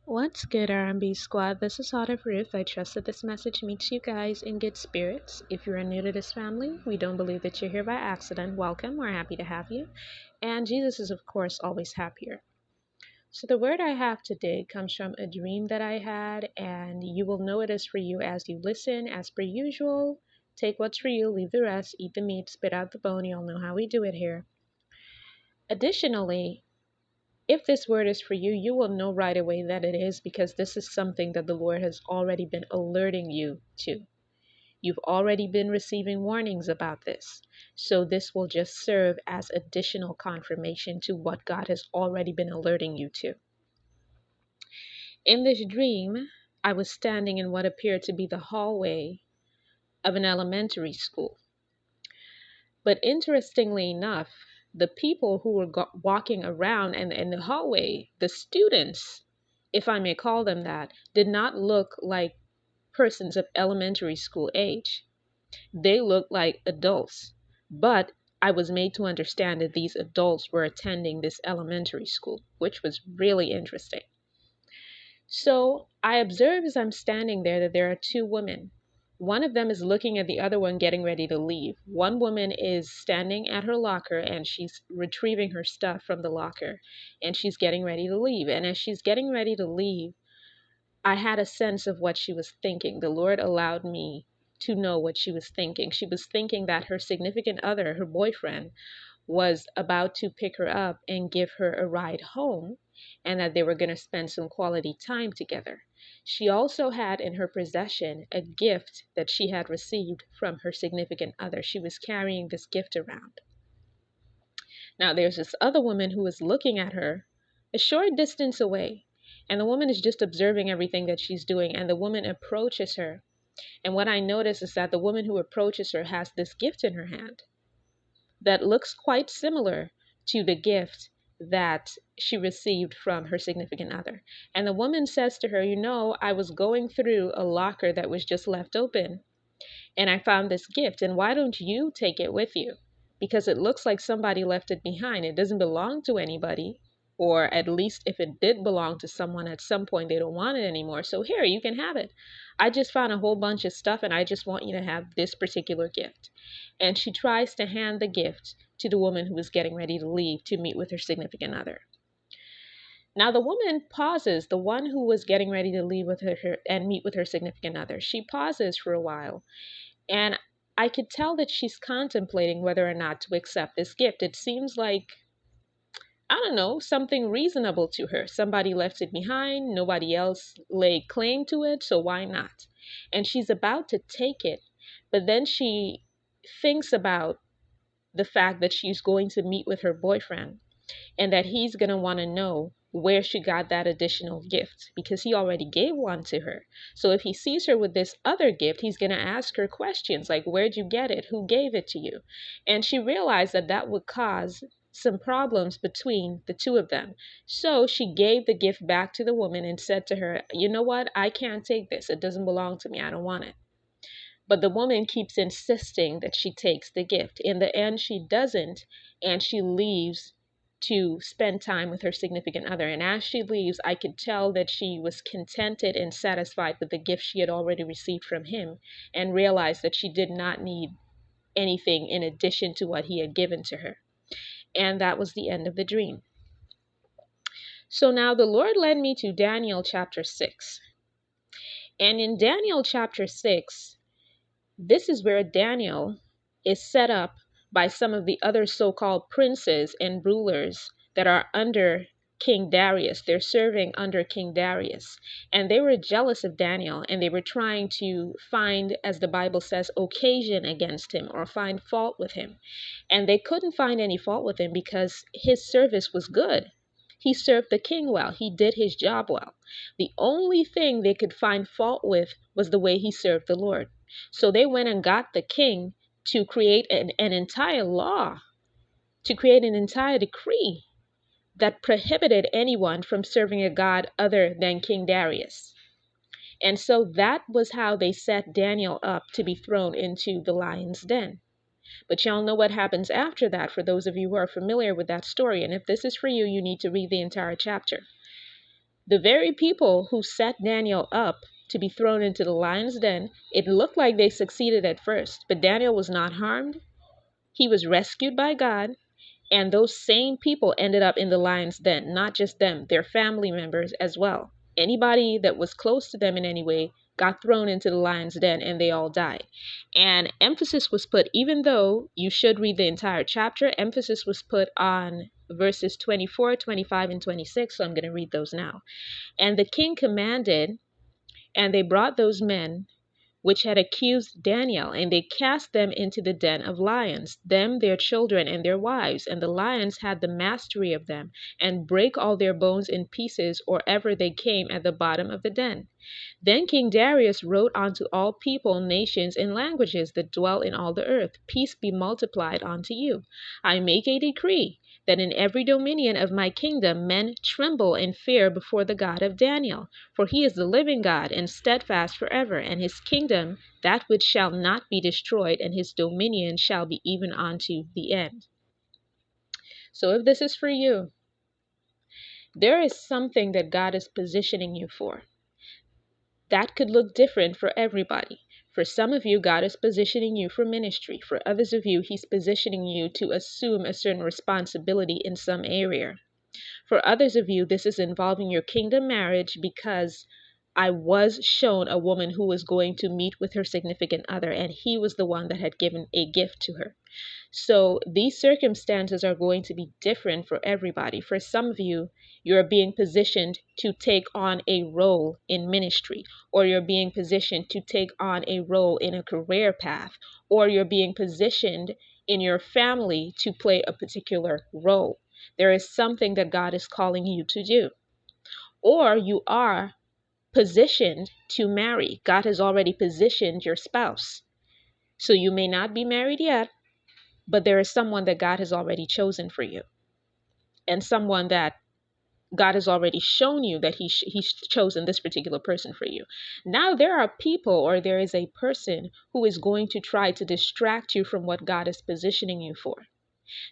What's good, R&B squad? This is Ruth. I trust that this message meets you guys in good spirits. If you are new to this family, we don't believe that you're here by accident. Welcome. We're happy to have you. And Jesus is, of course, always happier. So the word I have today comes from a dream that I had, and you will know it is for you as you listen. As per usual, take what's for you, leave the rest, eat the meat, spit out the bone. You'll know how we do it here. Additionally, if this word is for you, you will know right away that it is, because this is something that the Lord has already been alerting you to. You've already been receiving warnings about this. So this will just serve as additional confirmation to what God has already been alerting you to. In this dream, I was standing in what appeared to be the hallway of an elementary school. But interestingly enough, the people who were walking around and in the hallway, the students, if I may call them that, did not look like persons of elementary school age. They looked like adults. But I was made to understand that these adults were attending this elementary school, which was really interesting. So I observe as I'm standing there that there are two women. One of them is looking at the other one getting ready to leave. One woman is standing at her locker and she's retrieving her stuff from the locker and she's getting ready to leave. And as she's getting ready to leave, I had a sense of what she was thinking. The Lord allowed me to know what she was thinking. She was thinking that her significant other, her boyfriend, was about to pick her up and give her a ride home, and that they were going to spend some quality time together. She also had in her possession a gift that she had received from her significant other. She was carrying this gift around. Now, there's this other woman who is looking at her a short distance away, and the woman is just observing everything that she's doing, and the woman approaches her. And what I notice is that the woman who approaches her has this gift in her hand that looks quite similar to the gift that she received from her significant other. And the woman says to her, I was going through a locker that was just left open and I found this gift. And why don't you take it with you? Because it looks like somebody left it behind. It doesn't belong to anybody. Or at least if it did belong to someone at some point, they don't want it anymore. So here, you can have it. I just found a whole bunch of stuff and I just want you to have this particular gift. And she tries to hand the gift to the woman who was getting ready to leave to meet with her significant other. Now the woman pauses, the one who was getting ready to leave with her and meet with her significant other. She pauses for a while, and I could tell that she's contemplating whether or not to accept this gift. It seems like, I don't know, something reasonable to her. Somebody left it behind, nobody else laid claim to it, so why not? And she's about to take it, but then she thinks about the fact that she's going to meet with her boyfriend and that he's going to want to know where she got that additional gift because he already gave one to her. So if he sees her with this other gift, he's going to ask her questions like, where'd you get it? Who gave it to you? And she realized that that would cause some problems between the two of them. So she gave the gift back to the woman and said to her, you know what? I can't take this. It doesn't belong to me. I don't want it. But the woman keeps insisting that she takes the gift. In the end, she doesn't, and she leaves to spend time with her significant other. And as she leaves, I could tell that she was contented and satisfied with the gift she had already received from him, and realized that she did not need anything in addition to what he had given to her. And that was the end of the dream. So now the Lord led me to Daniel chapter 6. And in Daniel chapter 6, this is where Daniel is set up by some of the other so-called princes and rulers that are under King Darius. They're serving under King Darius. And they were jealous of Daniel, and they were trying to find, as the Bible says, occasion against him or find fault with him. And they couldn't find any fault with him because his service was good. He served the king well. He did his job well. The only thing they could find fault with was the way he served the Lord. So they went and got the king to create an entire law, to create an entire decree that prohibited anyone from serving a god other than King Darius. And so that was how they set Daniel up to be thrown into the lion's den. But y'all know what happens after that, for those of you who are familiar with that story. And if this is for you, you need to read the entire chapter. The very people who set Daniel up to be thrown into the lion's den, it looked like they succeeded at first, but Daniel was not harmed. He was rescued by God, and those same people ended up in the lion's den, not just them, their family members as well. Anybody that was close to them in any way got thrown into the lion's den and they all died. And emphasis was put, even though you should read the entire chapter, emphasis was put on verses 24, 25, and 26. So I'm going to read those now. And the king commanded, and they brought those men which had accused Daniel, and they cast them into the den of lions, them, their children, and their wives. And the lions had the mastery of them, and brake all their bones in pieces, or ever they came at the bottom of the den. Then King Darius wrote unto all people, nations, and languages that dwell in all the earth, Peace be multiplied unto you. I make a decree that in every dominion of my kingdom men tremble and fear before the God of Daniel, for he is the living God and steadfast forever, and his kingdom that which shall not be destroyed, and his dominion shall be even unto the end. So if this is for you, there is something that God is positioning you for. That could look different for everybody. For some of you, God is positioning you for ministry. For others of you, he's positioning you to assume a certain responsibility in some area. For others of you, this is involving your kingdom marriage, because I was shown a woman who was going to meet with her significant other, and he was the one that had given a gift to her. So these circumstances are going to be different for everybody. For some of you, you're being positioned to take on a role in ministry, or you're being positioned to take on a role in a career path, or you're being positioned in your family to play a particular role. There is something that God is calling you to do. Or you are positioned to marry. God has already positioned your spouse. So you may not be married yet, but there is someone that God has already chosen for you, and someone that God has already shown you that he's chosen this particular person for you. Now there are people, or there is a person who is going to try to distract you from what God is positioning you for.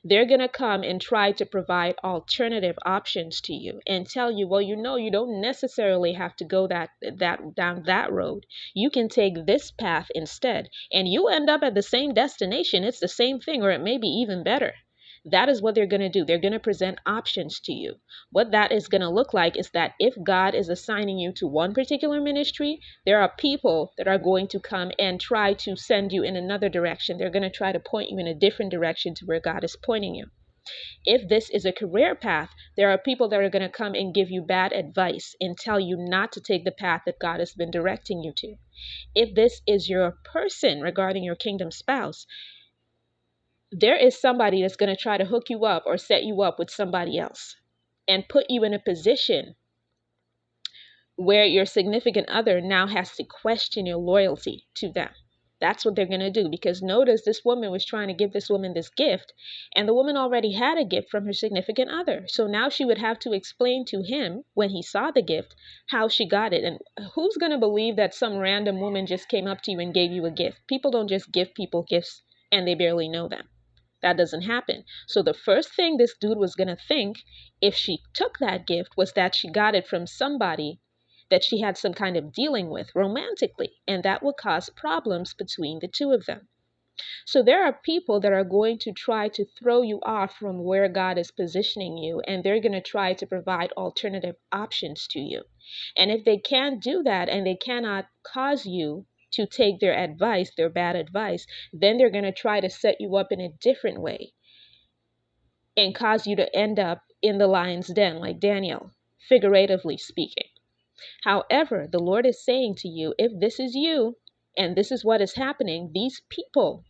They're going to come and try to provide alternative options to you and tell you, well, you don't necessarily have to go down that road. You can take this path instead, and you end up at the same destination. It's the same thing, or it may be even better. That is what they're going to do. They're going to present options to you. What that is going to look like is that if God is assigning you to one particular ministry, there are people that are going to come and try to send you in another direction. They're going to try to point you in a different direction to where God is pointing you. If this is a career path, there are people that are going to come and give you bad advice and tell you not to take the path that God has been directing you to. If this is your person regarding your kingdom spouse, there is somebody that's going to try to hook you up or set you up with somebody else and put you in a position where your significant other now has to question your loyalty to them. That's what they're going to do, because notice this woman was trying to give this woman this gift, and the woman already had a gift from her significant other. So now she would have to explain to him when he saw the gift how she got it. And who's going to believe that some random woman just came up to you and gave you a gift? People don't just give people gifts and they barely know them. That doesn't happen. So the first thing this dude was going to think if she took that gift was that she got it from somebody that she had some kind of dealing with romantically, and that would cause problems between the two of them. So there are people that are going to try to throw you off from where God is positioning you, and they're going to try to provide alternative options to you. And if they can't do that, and they cannot cause you to take their advice, their bad advice, then they're going to try to set you up in a different way and cause you to end up in the lion's den like Daniel, figuratively speaking. However, the Lord is saying to you, if this is you and this is what is happening, these people,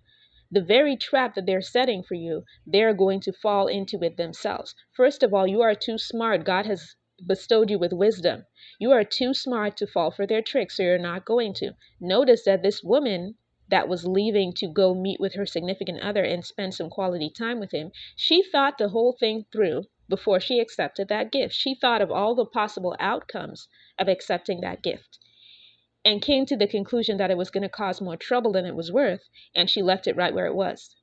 the very trap that they're setting for you, they're going to fall into it themselves. First of all, you are too smart. God has bestowed you with wisdom. You are too smart to fall for their tricks, so you're not going to. Notice that this woman that was leaving to go meet with her significant other and spend some quality time with him, she thought the whole thing through before she accepted that gift. She thought of all the possible outcomes of accepting that gift and came to the conclusion that it was going to cause more trouble than it was worth, and she left it right where it was.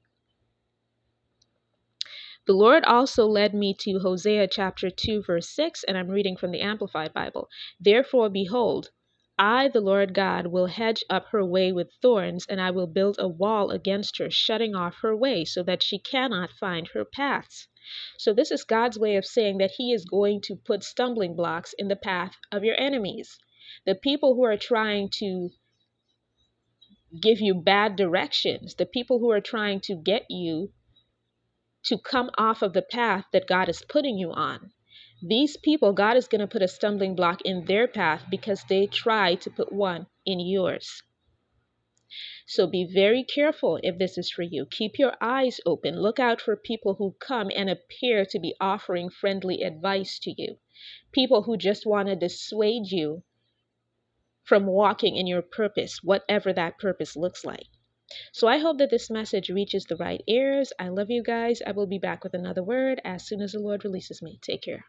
The Lord also led me to Hosea chapter 2, verse 6, and I'm reading from the Amplified Bible. Therefore, behold, I, the Lord God, will hedge up her way with thorns, and I will build a wall against her, shutting off her way, so that she cannot find her paths. So this is God's way of saying that he is going to put stumbling blocks in the path of your enemies. The people who are trying to give you bad directions, the people who are trying to get you to come off of the path that God is putting you on. These people, God is going to put a stumbling block in their path because they try to put one in yours. So be very careful if this is for you. Keep your eyes open. Look out for people who come and appear to be offering friendly advice to you. People who just want to dissuade you from walking in your purpose, whatever that purpose looks like. So I hope that this message reaches the right ears. I love you guys. I will be back with another word as soon as the Lord releases me. Take care.